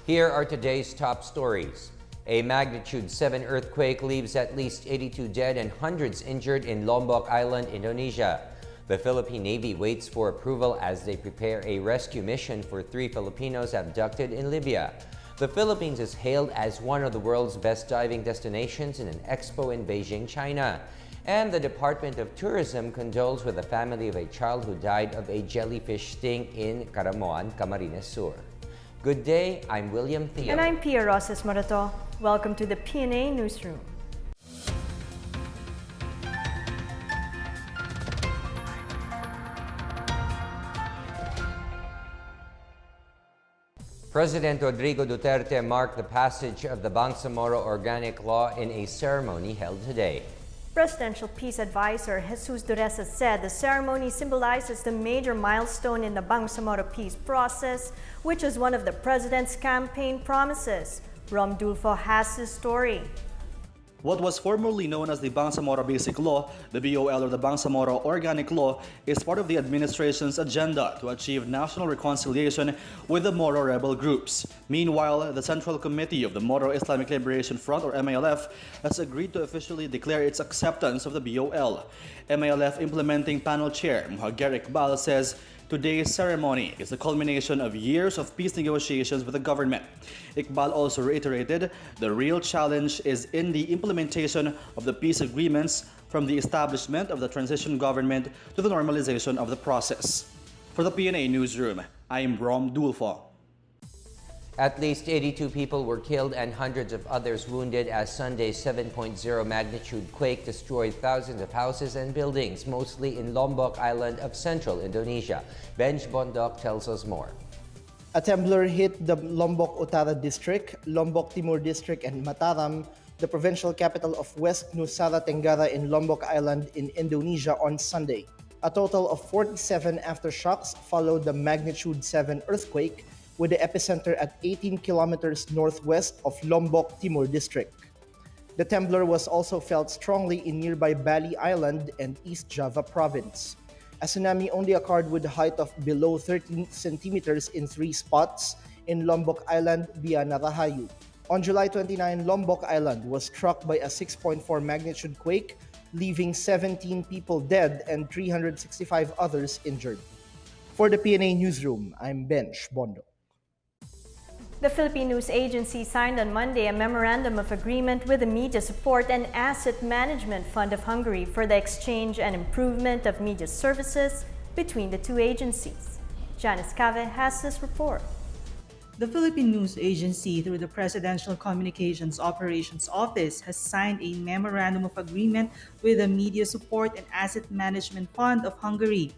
Here are today's top stories. A magnitude 7 earthquake leaves at least 82 dead and hundreds injured in Lombok Island, Indonesia. The Philippine Navy waits for approval as they prepare a rescue mission for 3 Filipinos abducted in Libya. The Philippines is hailed as one of the world's best diving destinations in an expo in Beijing, China. And the Department of Tourism condoles with the family of a child who died of a jellyfish sting in Caramoan, Camarines Sur. Good day, I'm William Theo. And I'm Pia Rosas Morato. Welcome to the PNA Newsroom. President Rodrigo Duterte marked the passage of the Bangsamoro Organic Law in a ceremony held today. Presidential Peace Advisor Jesus Dureza said the ceremony symbolizes the major milestone in the Bangsamoro peace process, which is one of the president's campaign promises. Rom Dulfo has his story. What was formerly known as the Bangsamoro Basic Law, the BOL or the Bangsamoro Organic Law, is part of the administration's agenda to achieve national reconciliation with the Moro rebel groups. Meanwhile, the Central Committee of the Moro Islamic Liberation Front or MILF has agreed to officially declare its acceptance of the BOL. MILF implementing panel chair Muhager Iqbal says today's ceremony is the culmination of years of peace negotiations with the government. Iqbal also reiterated the real challenge is in the implementation of the peace agreements from the establishment of the transition government to the normalization of the process. For the PNA Newsroom, I am Rom Dulfo. At least 82 people were killed and hundreds of others wounded as Sunday's 7.0 magnitude quake destroyed thousands of houses and buildings, mostly in Lombok Island of central Indonesia. Benj Bondok tells us more. A temblor hit the Lombok Utara District, Lombok Timur District, and Mataram, the provincial capital of West Nusa Tenggara in Lombok Island in Indonesia on Sunday. A total of 47 aftershocks followed the magnitude 7 earthquake, with the epicenter at 18 kilometers northwest of Lombok Timur District. The temblor was also felt strongly in nearby Bali Island and East Java Province. A tsunami only occurred with a height of below 13 centimeters in 3 spots in Lombok Island via Narahayu. On July 29, Lombok Island was struck by a 6.4 magnitude quake, leaving 17 people dead and 365 others injured. For the PNA Newsroom, I'm Benj Bondo. The Philippine News Agency signed on Monday a memorandum of agreement with the Media Support and Asset Management Fund of Hungary for the exchange and improvement of media services between the two agencies. Janice Cave has this report. The Philippine News Agency, through the Presidential Communications Operations Office, has signed a memorandum of agreement with the Media Support and Asset Management Fund of Hungary.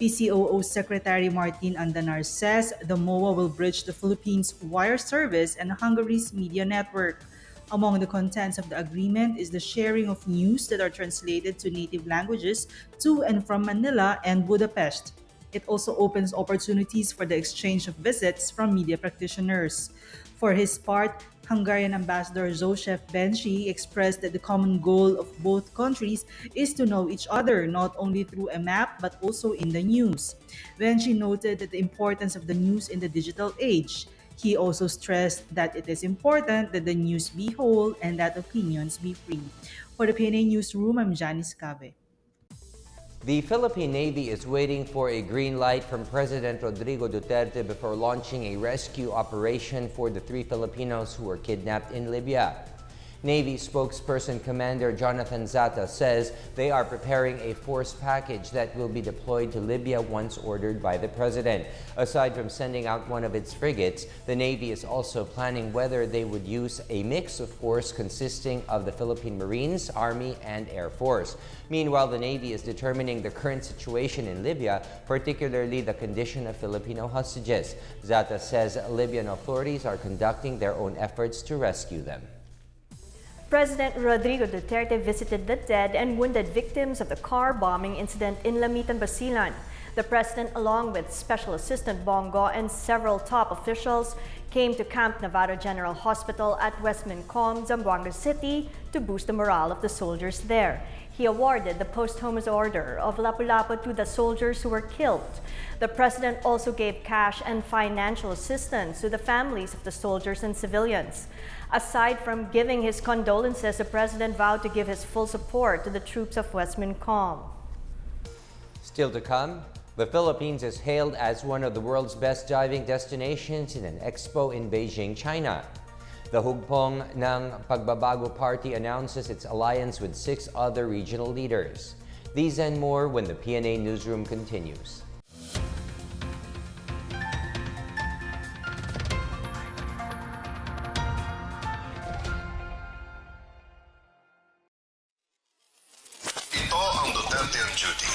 PCOO Secretary Martin Andanar says the MOA will bridge the Philippines' wire service and Hungary's media network. Among the contents of the agreement is the sharing of news that are translated to native languages to and from Manila and Budapest. It also opens opportunities for the exchange of visits from media practitioners. For his part, Hungarian Ambassador Zsóf Benci expressed that the common goal of both countries is to know each other not only through a map but also in the news. Benci noted that the importance of the news in the digital age. He also stressed that it is important that the news be whole and that opinions be free. For the PNA Newsroom, I'm Janice Cave. The Philippine Navy is waiting for a green light from President Rodrigo Duterte before launching a rescue operation for the 3 Filipinos who were kidnapped in Libya. Navy spokesperson Commander Jonathan Zata says they are preparing a force package that will be deployed to Libya once ordered by the president. Aside from sending out one of its frigates, the Navy is also planning whether they would use a mix of force consisting of the Philippine Marines, Army, and Air Force. Meanwhile, the Navy is determining the current situation in Libya, particularly the condition of Filipino hostages. Zata says Libyan authorities are conducting their own efforts to rescue them. President Rodrigo Duterte visited the dead and wounded victims of the car bombing incident in Lamitan, Basilan. The president, along with Special Assistant Bongo and several top officials, came to Camp Navarro General Hospital at West Mincom, Zamboanga City to boost the morale of the soldiers there. He awarded the posthumous Order of Lapu-Lapu to the soldiers who were killed. The president also gave cash and financial assistance to the families of the soldiers and civilians. Aside from giving his condolences, the president vowed to give his full support to the troops of West Mincom. Still to come, the Philippines is hailed as one of the world's best diving destinations in an expo in Beijing, China. The Hugpong ng Pagbabago Party announces its alliance with 6 other regional leaders. These and more when the PNA Newsroom continues. Ito ang Duterte on Duty.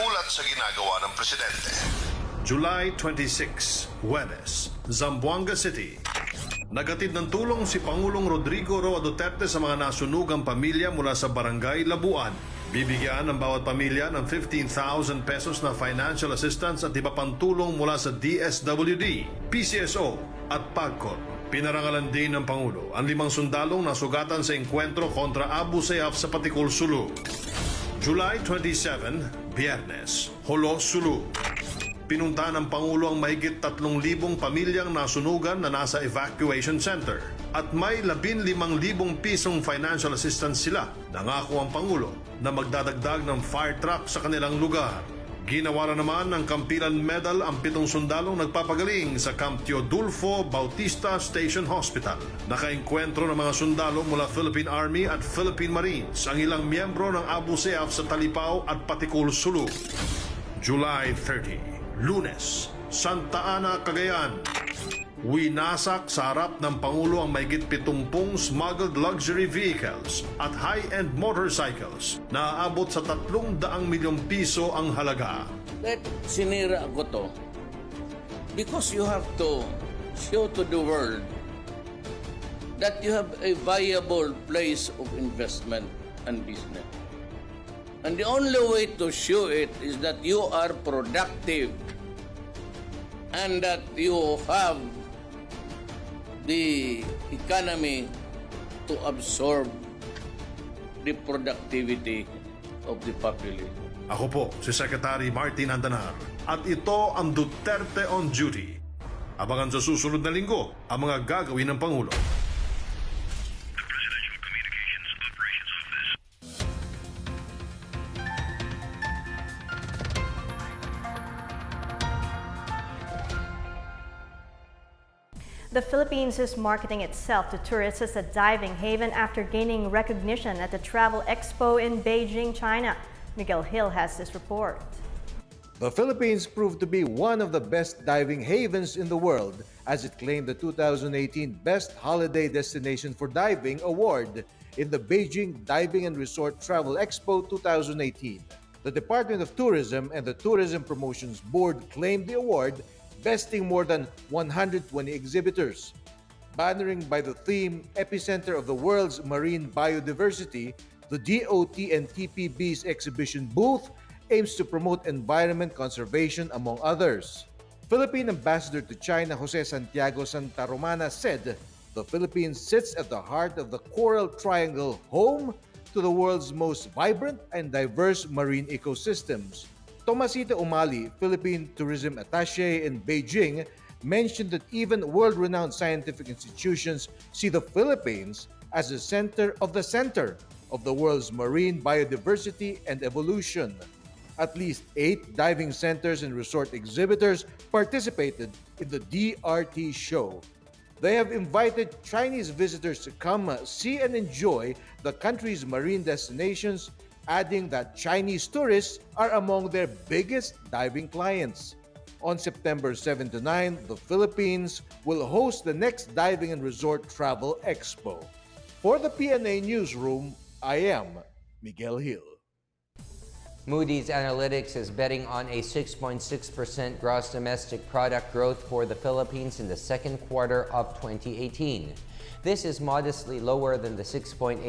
Ulat sa ginagawa ng Presidente. July 26, Huwebes, Zamboanga City. Nagatid ng tulong si Pangulong Rodrigo Roa Duterte sa mga nasunugang pamilya mula sa Barangay Labuan. Bibigyan ng bawat pamilya ng 15,000 pesos na financial assistance at iba pang tulong mula sa DSWD, PCSO at PAGCOR. Pinarangalan din ng Pangulo ang 5 sundalong nasugatan sa engkwentro kontra Abu Sayyaf sa Patikul, Sulu. July 27, Biyernes, Holo, Sulu. Pinunta ng Pangulo ang mahigit 3,000 pamilyang nasunugan na nasa evacuation center at may 15,000 pisong financial assistance sila. Nangako ang Pangulo na magdadagdag ng fire truck sa kanilang lugar. Ginawaran naman ng Kampilan Medal ang 7 sundalong nagpapagaling sa Camp Teodulfo Bautista Station Hospital. Nakaengkwentro ng mga sundalo mula Philippine Army at Philippine Marines ang ilang miyembro ng Abu Sayyaf sa Talipao at Patikul, Sulu. July 30, Lunes, Santa Ana, Cagayan. Winasak sa harap ng Pangulo ang mahigit 70 smuggled luxury vehicles at high-end motorcycles na aabot sa 300 milyong piso ang halaga. Sinira ko to because you have to show to the world that you have a viable place of investment and business. And the only way to show it is that you are productive and that you have the economy to absorb the productivity of the population. Ako po si Secretary Martin Andanar at ito ang Duterte on Duty. Abangan sa susunod na linggo ang mga gagawin ng Pangulo. The Philippines is marketing itself to tourists as a diving haven after gaining recognition at the Travel Expo in Beijing, China. Miguel Hill has this report. The Philippines proved to be one of the best diving havens in the world as it claimed the 2018 Best Holiday Destination for Diving award in the Beijing Diving and Resort Travel Expo 2018. The Department of Tourism and the Tourism Promotions Board claimed the award, besting more than 120 exhibitors. Bannering by the theme Epicenter of the World's Marine Biodiversity, the DOT and TPB's exhibition booth aims to promote environment conservation among others. Philippine Ambassador to China Jose Santiago Santa Romana said the Philippines sits at the heart of the Coral Triangle, home to the world's most vibrant and diverse marine ecosystems. Tomasita Umali, Philippine Tourism Attaché in Beijing, mentioned that even world-renowned scientific institutions see the Philippines as the center of the world's marine biodiversity and evolution. At least 8 diving centers and resort exhibitors participated in the DRT show. They have invited Chinese visitors to come see and enjoy the country's marine destinations, adding that Chinese tourists are among their biggest diving clients. On September 7 to 9, the Philippines will host the next Diving and Resort Travel Expo. For the PNA Newsroom, I am Miguel Hill. Moody's Analytics is betting on a 6.6% gross domestic product growth for the Philippines in the second quarter of 2018. This is modestly lower than the 6.8%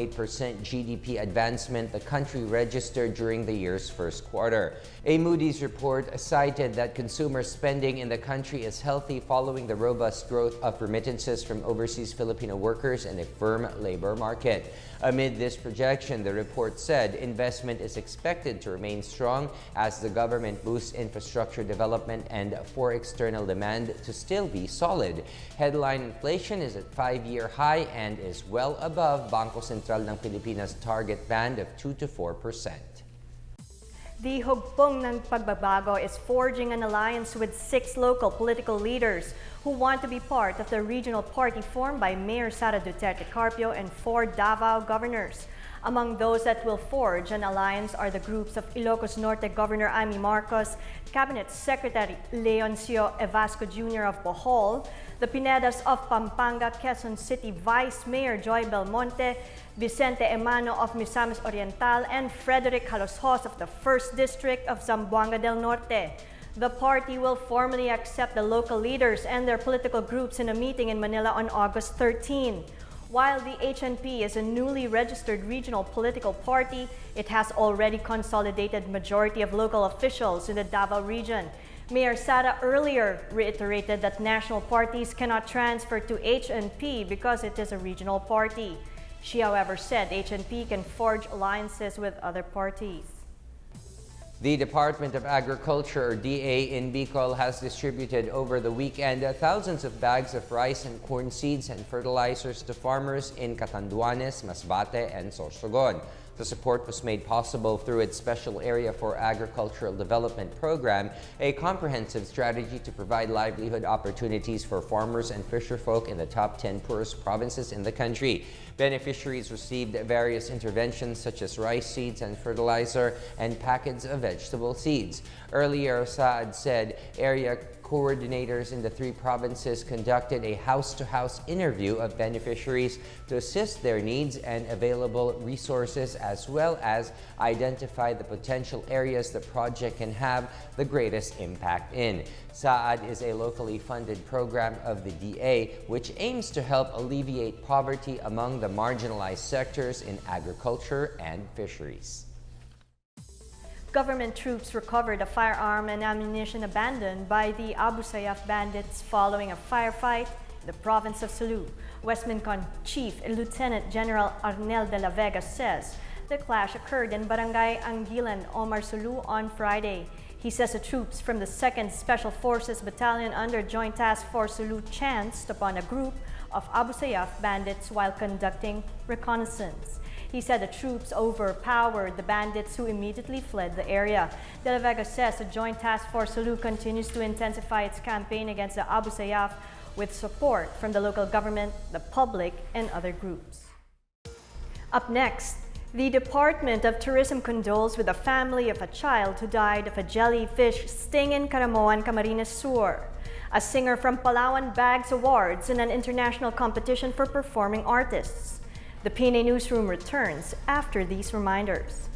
GDP advancement the country registered during the year's first quarter. A Moody's report cited that consumer spending in the country is healthy following the robust growth of remittances from overseas Filipino workers and a firm labor market. Amid this projection, the report said investment is expected to remain strong as the government boosts infrastructure development and for external demand to still be solid. Headline inflation is at 5-year high and is well above Bangko Sentral ng Pilipinas' target band of 2 to 4%. The Hugpong ng Pagbabago is forging an alliance with 6 local political leaders who want to be part of the regional party formed by Mayor Sara Duterte Carpio and 4 Davao governors. Among those that will forge an alliance are the groups of Ilocos Norte Governor Amy Marcos, Cabinet Secretary Leoncio Evasco Jr. of Bohol, the Pinedas of Pampanga, Quezon City Vice Mayor Joy Belmonte, Vicente Emano of Misamis Oriental, and Frederick Haloshos of the 1st District of Zamboanga del Norte. The party will formally accept the local leaders and their political groups in a meeting in Manila on August 13. While the HNP is a newly registered regional political party, it has already consolidated majority of local officials in the Davao region. Mayor Sara earlier reiterated that national parties cannot transfer to HNP because it is a regional party. She, however, said HNP can forge alliances with other parties. The Department of Agriculture, or DA, in Bicol has distributed over the weekend thousands of bags of rice and corn seeds and fertilizers to farmers in Catanduanes, Masbate, and Sorsogon. The support was made possible through its Special Area for Agricultural Development program, a comprehensive strategy to provide livelihood opportunities for farmers and fisherfolk in the top 10 poorest provinces in the country. Beneficiaries received various interventions such as rice seeds and fertilizer and packets of vegetable seeds. Earlier, Saad said area coordinators in the 3 provinces conducted a house-to-house interview of beneficiaries to assess their needs and available resources, as well as identify the potential areas the project can have the greatest impact in. Saad is a locally funded program of the DA which aims to help alleviate poverty among the marginalized sectors in agriculture and fisheries. Government troops recovered a firearm and ammunition abandoned by the Abu Sayyaf bandits following a firefight in the province of Sulu. West Mincon Chief Lieutenant General Arnel de la Vega says the clash occurred in Barangay Anguilan, Omar Sulu on Friday. He says the troops from the 2nd Special Forces Battalion under Joint Task Force Sulu chanced upon a group of Abu Sayyaf bandits while conducting reconnaissance. He said the troops overpowered the bandits who immediately fled the area. De La Vega says the Joint Task Force Sulu continues to intensify its campaign against the Abu Sayyaf with support from the local government, the public, and other groups. Up next, the Department of Tourism condoles with the family of a child who died of a jellyfish sting in Caramoan, Camarines Sur. A singer from Palawan bags awards in an international competition for performing artists. The PNA Newsroom returns after these reminders.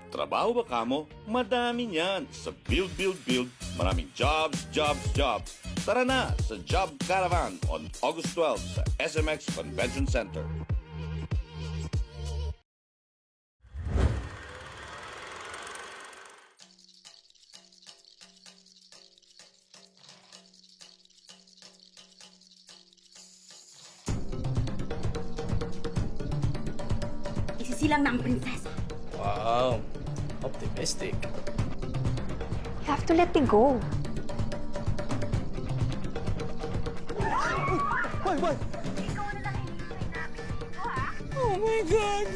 Trabaho ba kamo? Madami niyan. Sa Build, Build, Build, maraming jobs, jobs, jobs. Tara na sa Job Caravan on August 12 sa SMX Convention Center. Isisilang na ang prinsesa. Wow, optimistic. You have to let me go. Why? Oh my God!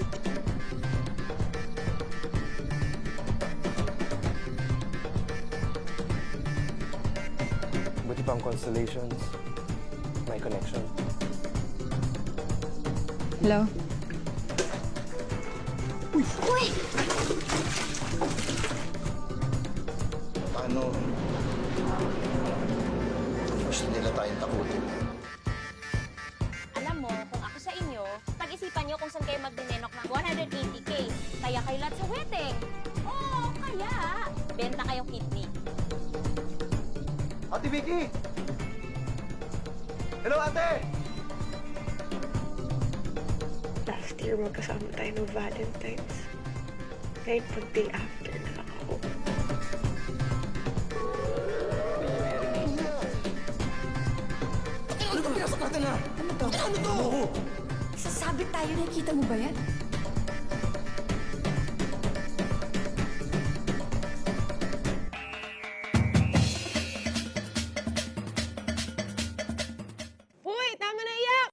Buti pa ang constellations. May connection. Hello? Uy! Paano? Gusto nila tayong takutin. Alam mo, kung ako sa inyo, pag-isipan nyo kung saan kayo magdinenok ng 180K. Kaya kayo lahat sa wedding. Oo, kaya benta kayong kidney. Ate Vicky! Hello, ate! Last year, magkasama tayo ng Valentine's. Ngayon, pag day after na ako. Ano ba pinasok natin na? Ano to? Ano to? Sasabit tayo, nakikita mo ba yan? Uy, tama na iyak!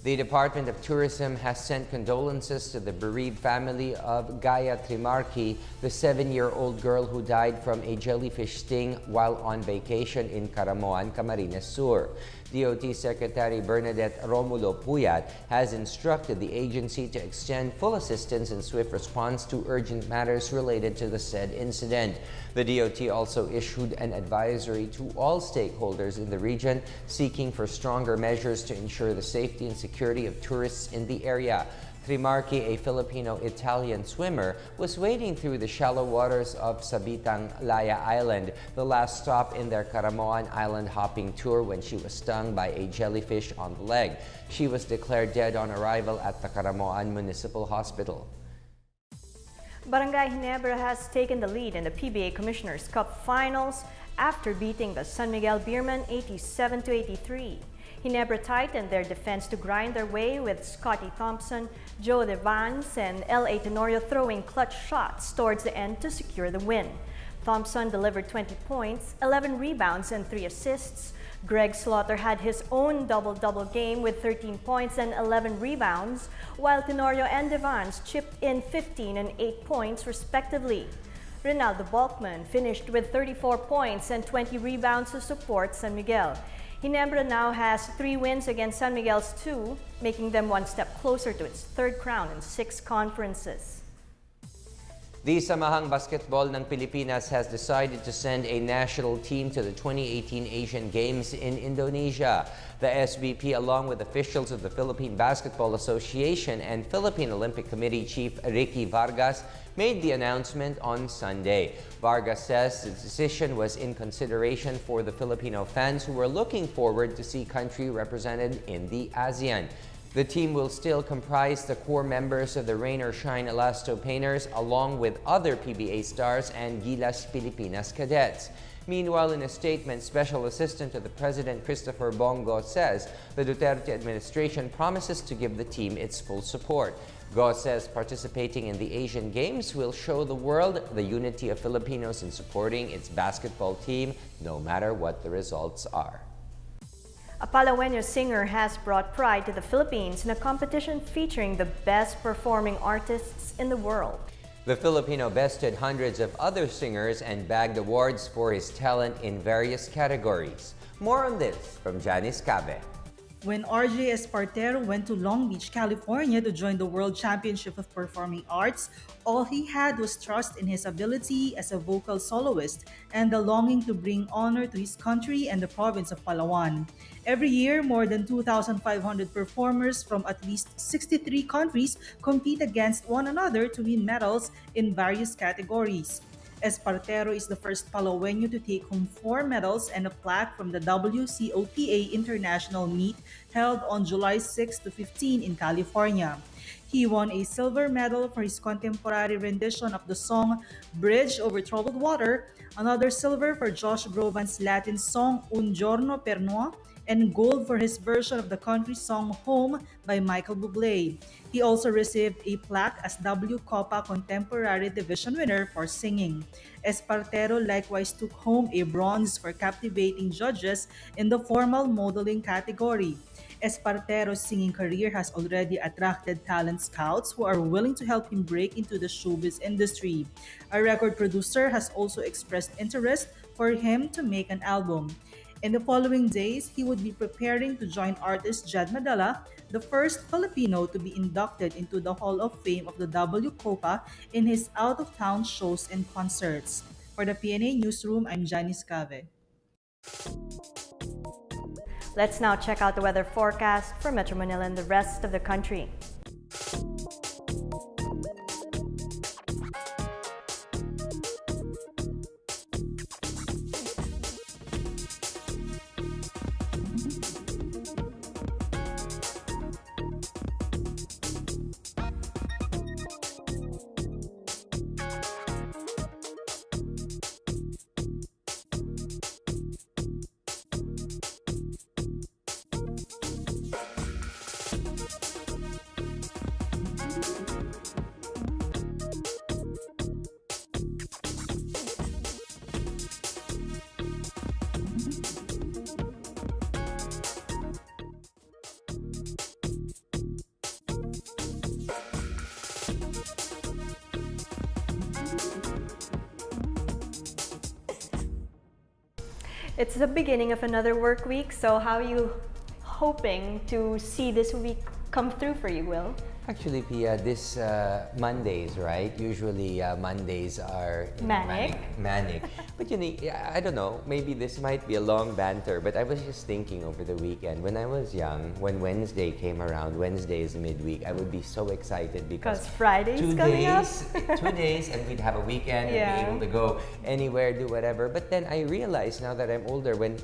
The Department of Tourism has sent condolences to the bereaved family of Gaia Trimarchi, the 7-year-old girl who died from a jellyfish sting while on vacation in Caramoan, Camarines Sur. DOT Secretary Bernadette Romulo Puyat has instructed the agency to extend full assistance and swift response to urgent matters related to the said incident. The DOT also issued an advisory to all stakeholders in the region seeking for stronger measures to ensure the safety and security of tourists in the area. Trimarchi, a Filipino-Italian swimmer, was wading through the shallow waters of Sabitang Laya Island, the last stop in their Caramoan Island hopping tour, when she was stung by a jellyfish on the leg. She was declared dead on arrival at the Caramoan Municipal Hospital. Barangay Ginebra has taken the lead in the PBA Commissioner's Cup Finals after beating the San Miguel Beermen 87-83. Ginebra tightened their defense to grind their way with Scotty Thompson, Joe Devans, and L.A. Tenorio throwing clutch shots towards the end to secure the win. Thompson delivered 20 points, 11 rebounds, and 3 assists. Greg Slaughter had his own double-double game with 13 points and 11 rebounds, while Tenorio and Devans chipped in 15 and 8 points respectively. Ronaldo Balkman finished with 34 points and 20 rebounds to support San Miguel. Ginebra now has 3 wins against San Miguel's 2, making them one step closer to its 3rd crown in 6 conferences. The Samahang Basketball ng Pilipinas has decided to send a national team to the 2018 Asian Games in Indonesia. The SBP, along with officials of the Philippine Basketball Association and Philippine Olympic Committee Chief Ricky Vargas, made the announcement on Sunday. Vargas says the decision was in consideration for the Filipino fans who were looking forward to see country represented in the ASEAN. The team will still comprise the core members of the Rain or Shine Elasto Painters, along with other PBA stars and Gilas Pilipinas cadets. Meanwhile, in a statement, Special Assistant to the President Christopher Bongo says the Duterte administration promises to give the team its full support. Go says participating in the Asian Games will show the world the unity of Filipinos in supporting its basketball team, no matter what the results are. A Palawenyo singer has brought pride to the Philippines in a competition featuring the best performing artists in the world. The Filipino bested hundreds of other singers and bagged awards for his talent in various categories. More on this from Janice Cabe. When RJ Espartero went to Long Beach, California to join the World Championship of Performing Arts, all he had was trust in his ability as a vocal soloist and the longing to bring honor to his country and the province of Palawan. Every year, more than 2,500 performers from at least 63 countries compete against one another to win medals in various categories. Espartero is the first Palawenyo to take home 4 medals and a plaque from the WCOPA International Meet held on July 6 to 15 in California. He won a silver medal for his contemporary rendition of the song Bridge Over Troubled Water, another silver for Josh Groban's Latin song Un Giorno per Noi, and gold for his version of the country song Home by Michael Bublé. He also received a plaque as W Copa Contemporary Division winner for singing. Espartero likewise took home a bronze for captivating judges in the formal modeling category. Espartero's singing career has already attracted talent scouts who are willing to help him break into the showbiz industry. A record producer has also expressed interest for him to make an album. In the following days, he would be preparing to join artist Jed Madela, the first Filipino to be inducted into the Hall of Fame of the W Copa, in his out-of-town shows and concerts. For the PNA Newsroom, I'm Janice Cave. Let's now check out the weather forecast for Metro Manila and the rest of the country. It's the beginning of another work week, so how are you hoping to see this week come through for you, Will? Actually, Pia, this Mondays, right? Usually Mondays are manic. But you know, I don't know, maybe this might be a long banter, but I was just thinking over the weekend, when I was young, when Wednesday came around, Wednesday is midweek, I would be so excited because Friday's coming up. 2 days, and we'd have a weekend and be able to go anywhere, do whatever. But then I realized now that I'm older, when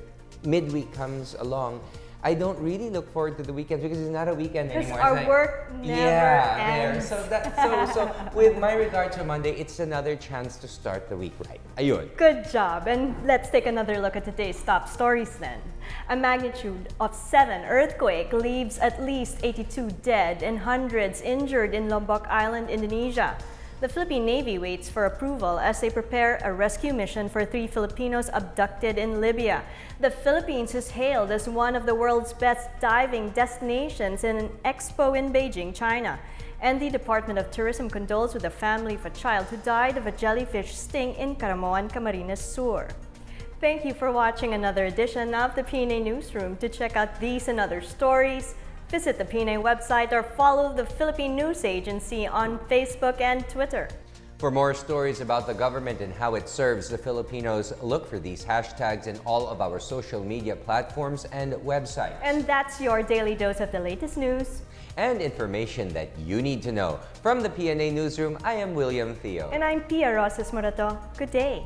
midweek comes along, I don't really look forward to the weekends because it's not a weekend anymore. Our work never ends. So with my regard to Monday, it's another chance to start the week right. Ayun. Good job. And let's take another look at today's top stories then. A magnitude of 7 earthquake leaves at least 82 dead and hundreds injured in Lombok Island, Indonesia. The Philippine Navy waits for approval as they prepare a rescue mission for 3 Filipinos abducted in Libya. The Philippines is hailed as one of the world's best diving destinations in an expo in Beijing, China. And the Department of Tourism condoles with the family of a child who died of a jellyfish sting in Caramoan, Camarines Sur. Thank you for watching another edition of the PNA Newsroom. To check out these and other stories, visit the PNA website or follow the Philippine News Agency on Facebook and Twitter. For more stories about the government and how it serves the Filipinos, look for these hashtags in all of our social media platforms and websites. And that's your daily dose of the latest news and information that you need to know. From the PNA Newsroom, I am William Theo. And I'm Pia Rosas Morato. Good day.